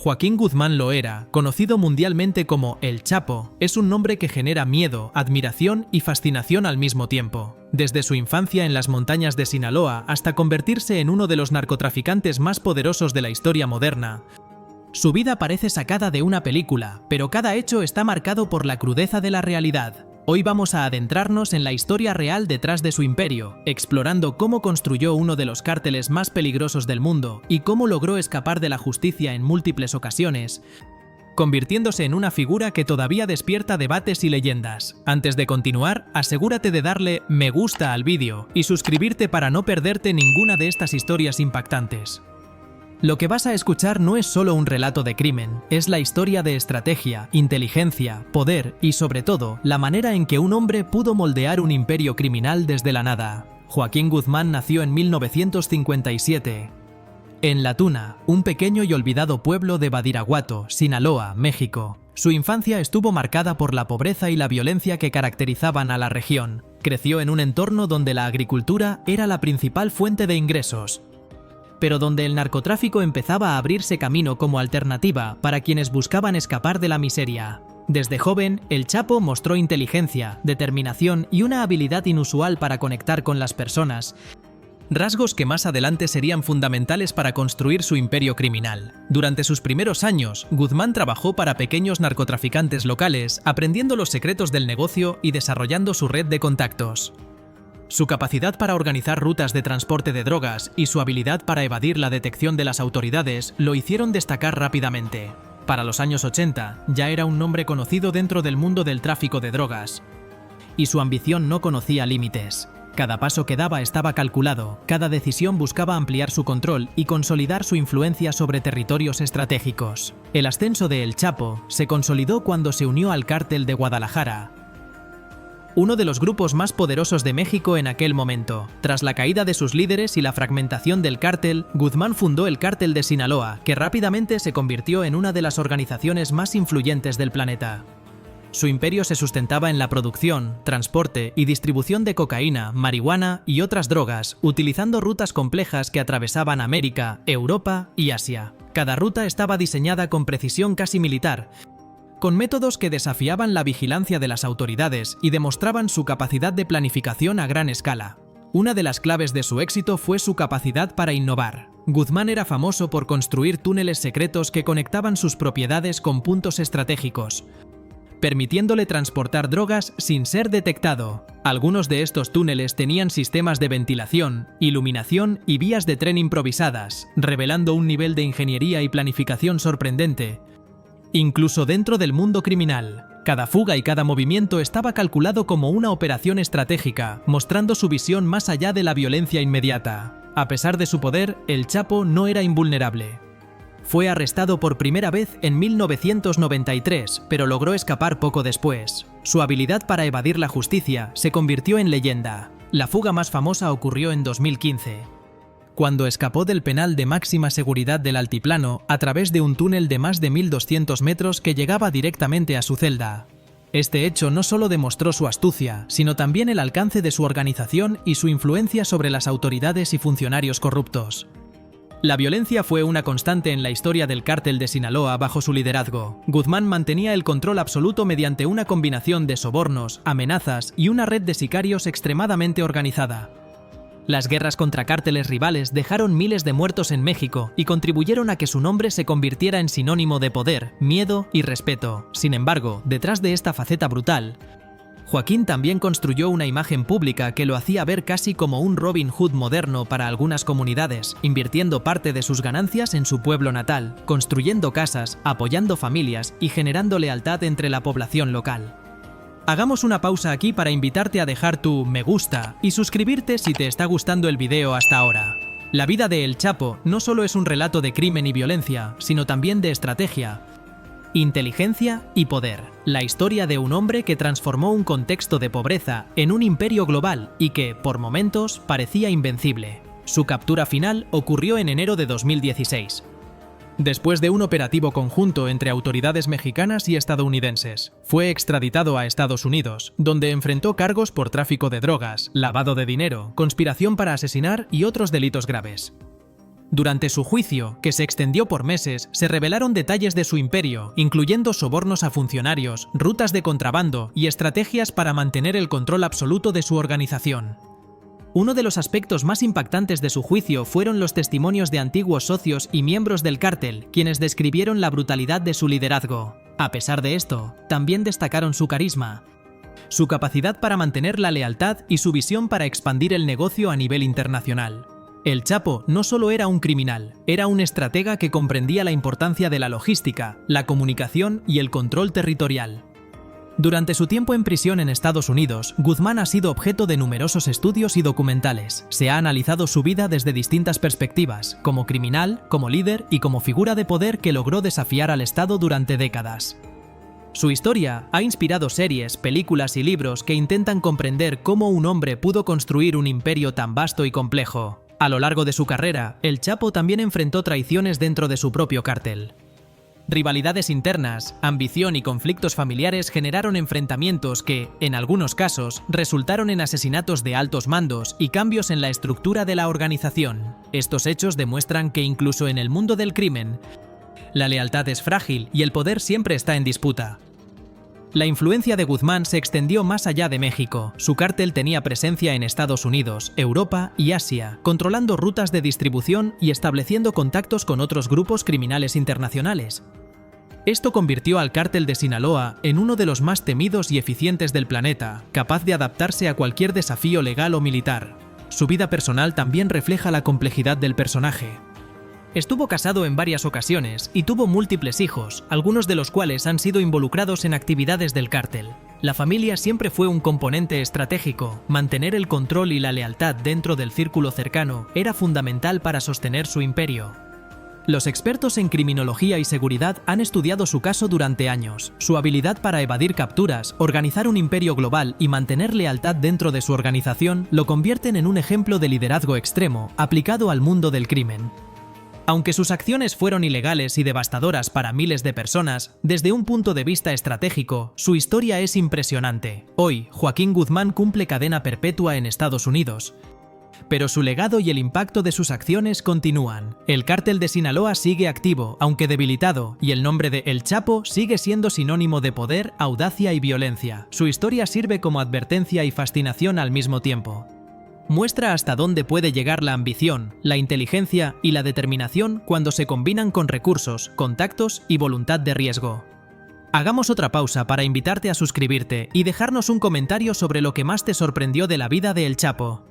Joaquín Guzmán Loera, conocido mundialmente como El Chapo, es un nombre que genera miedo, admiración y fascinación al mismo tiempo. Desde su infancia en las montañas de Sinaloa hasta convertirse en uno de los narcotraficantes más poderosos de la historia moderna, su vida parece sacada de una película, pero cada hecho está marcado por la crudeza de la realidad. Hoy vamos a adentrarnos en la historia real detrás de su imperio, explorando cómo construyó uno de los cárteles más peligrosos del mundo y cómo logró escapar de la justicia en múltiples ocasiones, convirtiéndose en una figura que todavía despierta debates y leyendas. Antes de continuar, asegúrate de darle me gusta al vídeo y suscribirte para no perderte ninguna de estas historias impactantes. Lo que vas a escuchar no es solo un relato de crimen, es la historia de estrategia, inteligencia, poder y, sobre todo, la manera en que un hombre pudo moldear un imperio criminal desde la nada. Joaquín Guzmán nació en 1957 en La Tuna, un pequeño y olvidado pueblo de Badiraguato, Sinaloa, México. Su infancia estuvo marcada por la pobreza y la violencia que caracterizaban a la región. Creció en un entorno donde la agricultura era la principal fuente de ingresos, pero donde el narcotráfico empezaba a abrirse camino como alternativa para quienes buscaban escapar de la miseria. Desde joven, el Chapo mostró inteligencia, determinación y una habilidad inusual para conectar con las personas, rasgos que más adelante serían fundamentales para construir su imperio criminal. Durante sus primeros años, Guzmán trabajó para pequeños narcotraficantes locales, aprendiendo los secretos del negocio y desarrollando su red de contactos. Su capacidad para organizar rutas de transporte de drogas y su habilidad para evadir la detección de las autoridades lo hicieron destacar rápidamente. Para los años 80, ya era un nombre conocido dentro del mundo del tráfico de drogas, y su ambición no conocía límites. Cada paso que daba estaba calculado, cada decisión buscaba ampliar su control y consolidar su influencia sobre territorios estratégicos. El ascenso de El Chapo se consolidó cuando se unió al Cártel de Guadalajara, uno de los grupos más poderosos de México en aquel momento. Tras la caída de sus líderes y la fragmentación del cártel, Guzmán fundó el Cártel de Sinaloa, que rápidamente se convirtió en una de las organizaciones más influyentes del planeta. Su imperio se sustentaba en la producción, transporte y distribución de cocaína, marihuana y otras drogas, utilizando rutas complejas que atravesaban América, Europa y Asia. Cada ruta estaba diseñada con precisión casi militar, con métodos que desafiaban la vigilancia de las autoridades y demostraban su capacidad de planificación a gran escala. Una de las claves de su éxito fue su capacidad para innovar. Guzmán era famoso por construir túneles secretos que conectaban sus propiedades con puntos estratégicos, permitiéndole transportar drogas sin ser detectado. Algunos de estos túneles tenían sistemas de ventilación, iluminación y vías de tren improvisadas, revelando un nivel de ingeniería y planificación sorprendente. Incluso dentro del mundo criminal, cada fuga y cada movimiento estaba calculado como una operación estratégica, mostrando su visión más allá de la violencia inmediata. A pesar de su poder, el Chapo no era invulnerable. Fue arrestado por primera vez en 1993, pero logró escapar poco después. Su habilidad para evadir la justicia se convirtió en leyenda. La fuga más famosa ocurrió en 2015. Cuando escapó del penal de máxima seguridad del Altiplano a través de un túnel de más de 1.200 metros que llegaba directamente a su celda. Este hecho no solo demostró su astucia, sino también el alcance de su organización y su influencia sobre las autoridades y funcionarios corruptos. La violencia fue una constante en la historia del Cártel de Sinaloa bajo su liderazgo. Guzmán mantenía el control absoluto mediante una combinación de sobornos, amenazas y una red de sicarios extremadamente organizada. Las guerras contra cárteles rivales dejaron miles de muertos en México y contribuyeron a que su nombre se convirtiera en sinónimo de poder, miedo y respeto. Sin embargo, detrás de esta faceta brutal, Joaquín también construyó una imagen pública que lo hacía ver casi como un Robin Hood moderno para algunas comunidades, invirtiendo parte de sus ganancias en su pueblo natal, construyendo casas, apoyando familias y generando lealtad entre la población local. Hagamos una pausa aquí para invitarte a dejar tu me gusta y suscribirte si te está gustando el video hasta ahora. La vida de El Chapo no solo es un relato de crimen y violencia, sino también de estrategia, inteligencia y poder. La historia de un hombre que transformó un contexto de pobreza en un imperio global y que, por momentos, parecía invencible. Su captura final ocurrió en enero de 2016. Después de un operativo conjunto entre autoridades mexicanas y estadounidenses, fue extraditado a Estados Unidos, donde enfrentó cargos por tráfico de drogas, lavado de dinero, conspiración para asesinar y otros delitos graves. Durante su juicio, que se extendió por meses, se revelaron detalles de su imperio, incluyendo sobornos a funcionarios, rutas de contrabando y estrategias para mantener el control absoluto de su organización. Uno de los aspectos más impactantes de su juicio fueron los testimonios de antiguos socios y miembros del cártel, quienes describieron la brutalidad de su liderazgo. A pesar de esto, también destacaron su carisma, su capacidad para mantener la lealtad y su visión para expandir el negocio a nivel internacional. El Chapo no solo era un criminal, era un estratega que comprendía la importancia de la logística, la comunicación y el control territorial. Durante su tiempo en prisión en Estados Unidos, Guzmán ha sido objeto de numerosos estudios y documentales. Se ha analizado su vida desde distintas perspectivas, como criminal, como líder y como figura de poder que logró desafiar al Estado durante décadas. Su historia ha inspirado series, películas y libros que intentan comprender cómo un hombre pudo construir un imperio tan vasto y complejo. A lo largo de su carrera, el Chapo también enfrentó traiciones dentro de su propio cártel. Rivalidades internas, ambición y conflictos familiares generaron enfrentamientos que, en algunos casos, resultaron en asesinatos de altos mandos y cambios en la estructura de la organización. Estos hechos demuestran que incluso en el mundo del crimen, la lealtad es frágil y el poder siempre está en disputa. La influencia de Guzmán se extendió más allá de México. Su cártel tenía presencia en Estados Unidos, Europa y Asia, controlando rutas de distribución y estableciendo contactos con otros grupos criminales internacionales. Esto convirtió al cártel de Sinaloa en uno de los más temidos y eficientes del planeta, capaz de adaptarse a cualquier desafío legal o militar. Su vida personal también refleja la complejidad del personaje. Estuvo casado en varias ocasiones y tuvo múltiples hijos, algunos de los cuales han sido involucrados en actividades del cártel. La familia siempre fue un componente estratégico. Mantener el control y la lealtad dentro del círculo cercano era fundamental para sostener su imperio. Los expertos en criminología y seguridad han estudiado su caso durante años. Su habilidad para evadir capturas, organizar un imperio global y mantener lealtad dentro de su organización lo convierten en un ejemplo de liderazgo extremo aplicado al mundo del crimen. Aunque sus acciones fueron ilegales y devastadoras para miles de personas, desde un punto de vista estratégico, su historia es impresionante. Hoy, Joaquín Guzmán cumple cadena perpetua en Estados Unidos. Pero su legado y el impacto de sus acciones continúan. El cártel de Sinaloa sigue activo, aunque debilitado, y el nombre de El Chapo sigue siendo sinónimo de poder, audacia y violencia. Su historia sirve como advertencia y fascinación al mismo tiempo. Muestra hasta dónde puede llegar la ambición, la inteligencia y la determinación cuando se combinan con recursos, contactos y voluntad de riesgo. Hagamos otra pausa para invitarte a suscribirte y dejarnos un comentario sobre lo que más te sorprendió de la vida de El Chapo.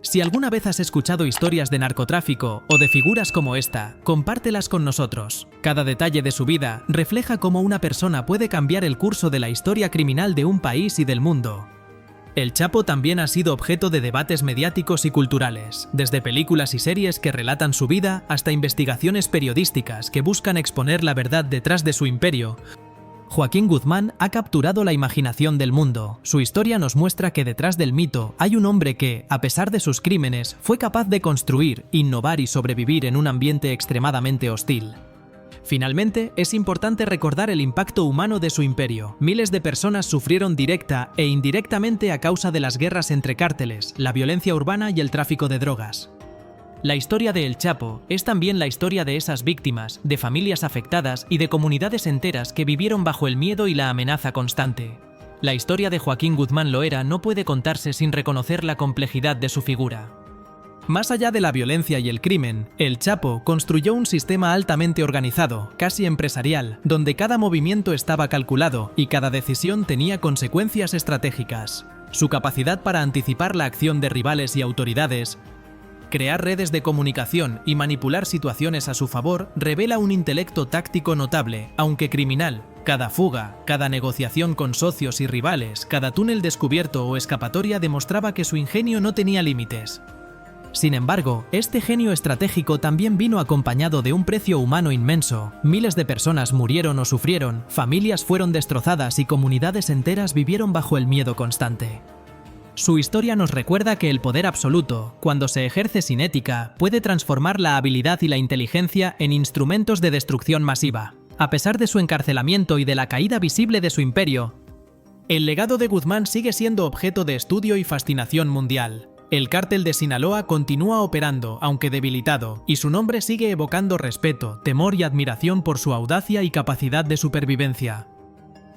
Si alguna vez has escuchado historias de narcotráfico o de figuras como esta, compártelas con nosotros. Cada detalle de su vida refleja cómo una persona puede cambiar el curso de la historia criminal de un país y del mundo. El Chapo también ha sido objeto de debates mediáticos y culturales, desde películas y series que relatan su vida hasta investigaciones periodísticas que buscan exponer la verdad detrás de su imperio. Joaquín Guzmán ha capturado la imaginación del mundo. Su historia nos muestra que detrás del mito hay un hombre que, a pesar de sus crímenes, fue capaz de construir, innovar y sobrevivir en un ambiente extremadamente hostil. Finalmente, es importante recordar el impacto humano de su imperio. Miles de personas sufrieron directa e indirectamente a causa de las guerras entre cárteles, la violencia urbana y el tráfico de drogas. La historia de El Chapo es también la historia de esas víctimas, de familias afectadas y de comunidades enteras que vivieron bajo el miedo y la amenaza constante. La historia de Joaquín Guzmán Loera no puede contarse sin reconocer la complejidad de su figura. Más allá de la violencia y el crimen, El Chapo construyó un sistema altamente organizado, casi empresarial, donde cada movimiento estaba calculado y cada decisión tenía consecuencias estratégicas. Su capacidad para anticipar la acción de rivales y autoridades, crear redes de comunicación y manipular situaciones a su favor revela un intelecto táctico notable, aunque criminal. Cada fuga, cada negociación con socios y rivales, cada túnel descubierto o escapatoria demostraba que su ingenio no tenía límites. Sin embargo, este genio estratégico también vino acompañado de un precio humano inmenso. Miles de personas murieron o sufrieron, familias fueron destrozadas y comunidades enteras vivieron bajo el miedo constante. Su historia nos recuerda que el poder absoluto, cuando se ejerce sin ética, puede transformar la habilidad y la inteligencia en instrumentos de destrucción masiva. A pesar de su encarcelamiento y de la caída visible de su imperio, el legado de Guzmán sigue siendo objeto de estudio y fascinación mundial. El cártel de Sinaloa continúa operando, aunque debilitado, y su nombre sigue evocando respeto, temor y admiración por su audacia y capacidad de supervivencia.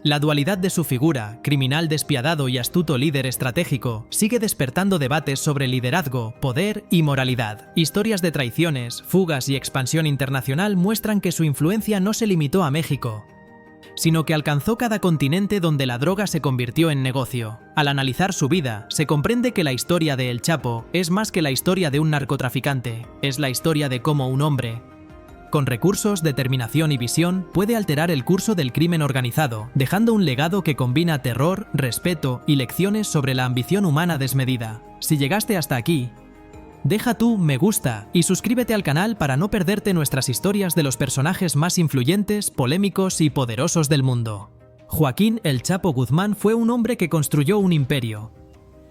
La dualidad de su figura, criminal despiadado y astuto líder estratégico, sigue despertando debates sobre liderazgo, poder y moralidad. Historias de traiciones, fugas y expansión internacional muestran que su influencia no se limitó a México, sino que alcanzó cada continente donde la droga se convirtió en negocio. Al analizar su vida, se comprende que la historia de El Chapo es más que la historia de un narcotraficante, es la historia de cómo un hombre, con recursos, determinación y visión, puede alterar el curso del crimen organizado, dejando un legado que combina terror, respeto y lecciones sobre la ambición humana desmedida. Si llegaste hasta aquí, deja tu me gusta y suscríbete al canal para no perderte nuestras historias de los personajes más influyentes, polémicos y poderosos del mundo. Joaquín El Chapo Guzmán fue un hombre que construyó un imperio,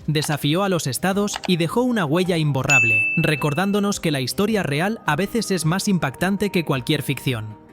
desafió a los estados y dejó una huella imborrable, recordándonos que la historia real a veces es más impactante que cualquier ficción.